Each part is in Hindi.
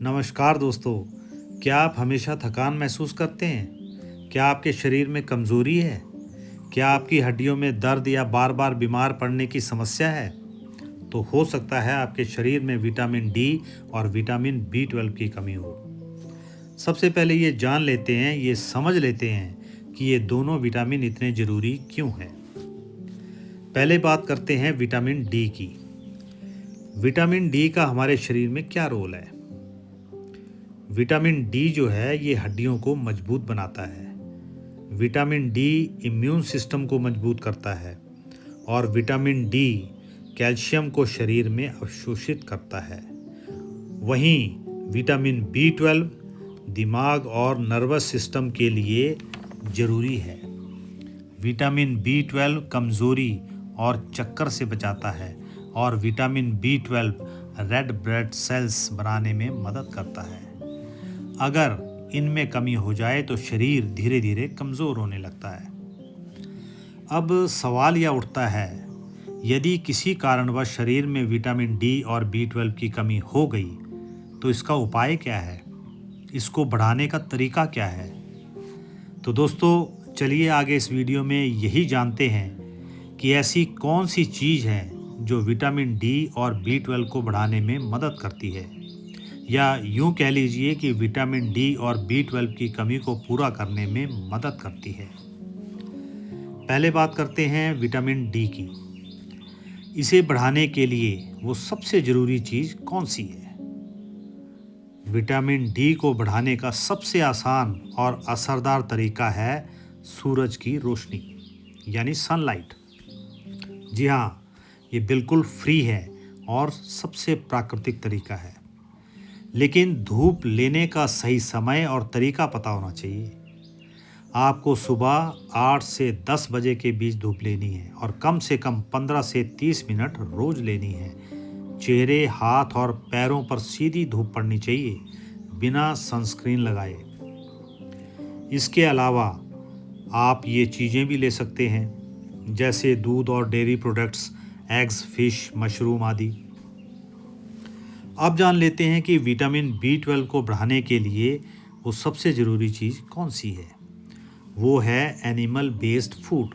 नमस्कार दोस्तों, क्या आप हमेशा थकान महसूस करते हैं? क्या आपके शरीर में कमज़ोरी है? क्या आपकी हड्डियों में दर्द या बार-बार बीमार पड़ने की समस्या है? तो हो सकता है आपके शरीर में विटामिन डी और विटामिन बी 12 की कमी हो। सबसे पहले ये समझ लेते हैं कि ये दोनों विटामिन इतने ज़रूरी क्यों हैं। पहले बात करते हैं विटामिन डी की। विटामिन डी का हमारे शरीर में क्या रोल है? विटामिन डी जो है ये हड्डियों को मजबूत बनाता है। विटामिन डी इम्यून सिस्टम को मजबूत करता है और विटामिन डी कैल्शियम को शरीर में अवशोषित करता है। वहीं विटामिन बी 12 दिमाग और नर्वस सिस्टम के लिए ज़रूरी है। विटामिन बी 12 कमज़ोरी और चक्कर से बचाता है और vitamin B 12 red blood cells बनाने में मदद करता है। अगर इनमें कमी हो जाए तो शरीर धीरे धीरे कमज़ोर होने लगता है। अब सवाल यह उठता है, यदि किसी कारणवश शरीर में विटामिन डी और बी 12 की कमी हो गई तो इसका उपाय क्या है? इसको बढ़ाने का तरीका क्या है? तो दोस्तों चलिए आगे इस वीडियो में यही जानते हैं कि ऐसी कौन सी चीज़ है जो विटामिन डी और बी 12 को बढ़ाने में मदद करती है, या यूं कह लीजिए कि विटामिन डी और बी 12 की कमी को पूरा करने में मदद करती है। पहले बात करते हैं विटामिन डी की। इसे बढ़ाने के लिए वो सबसे ज़रूरी चीज़ कौन सी है? विटामिन डी को बढ़ाने का सबसे आसान और असरदार तरीका है सूरज की रोशनी, यानी सनलाइट। जी हाँ, ये बिल्कुल फ्री है और सबसे प्राकृतिक तरीका है। लेकिन धूप लेने का सही समय और तरीका पता होना चाहिए। आपको सुबह 8 से 10 बजे के बीच धूप लेनी है और कम से कम 15 से 30 मिनट रोज लेनी है। चेहरे, हाथ और पैरों पर सीधी धूप पड़नी चाहिए, बिना सनस्क्रीन लगाए। इसके अलावा आप ये चीज़ें भी ले सकते हैं, जैसे दूध और dairy products, eggs, fish, mushroom आदि। अब जान लेते हैं कि विटामिन बी 12 को बढ़ाने के लिए वो सबसे ज़रूरी चीज़ कौन सी है। वो है एनिमल बेस्ड फूड,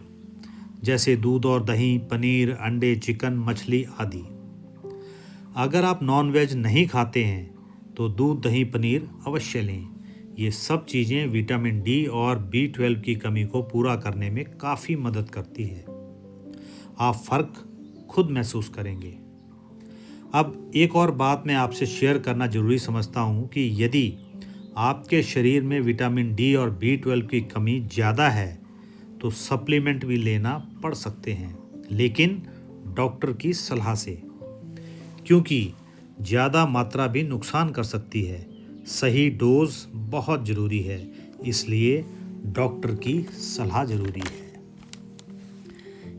जैसे दूध और दही, पनीर, अंडे, चिकन, मछली आदि। अगर आप नॉन वेज नहीं खाते हैं तो दूध, दही, पनीर अवश्य लें। ये सब चीज़ें विटामिन डी और बी 12 की कमी को पूरा करने में काफ़ी मदद करती है। आप फ़र्क खुद महसूस करेंगे। अब एक और बात मैं आपसे शेयर करना ज़रूरी समझता हूँ कि यदि आपके शरीर में विटामिन डी और बी 12 की कमी ज़्यादा है तो सप्लीमेंट भी लेना पड़ सकते हैं, लेकिन डॉक्टर की सलाह से, क्योंकि ज़्यादा मात्रा भी नुकसान कर सकती है। सही डोज बहुत ज़रूरी है, इसलिए डॉक्टर की सलाह ज़रूरी है।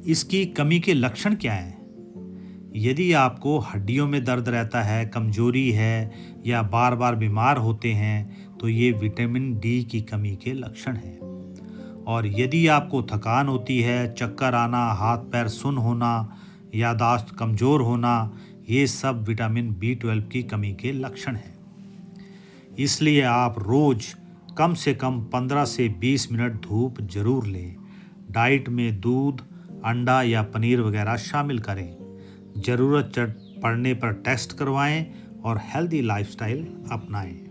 इसकी कमी के लक्षण क्या हैं? यदि आपको हड्डियों में दर्द रहता है, कमजोरी है या बार बार बीमार होते हैं तो ये विटामिन डी की कमी के लक्षण हैं। और यदि आपको थकान होती है, चक्कर आना, हाथ पैर सुन्न होना, याददाश्त कमज़ोर होना, ये सब विटामिन बी 12 की कमी के लक्षण हैं। इसलिए आप रोज़ कम से कम 15 से 20 मिनट धूप जरूर लें। डाइट में दूध, अंडा या पनीर वगैरह शामिल करें। ज़रूरत पड़ने पर टेस्ट करवाएं और हेल्दी लाइफस्टाइल अपनाएं।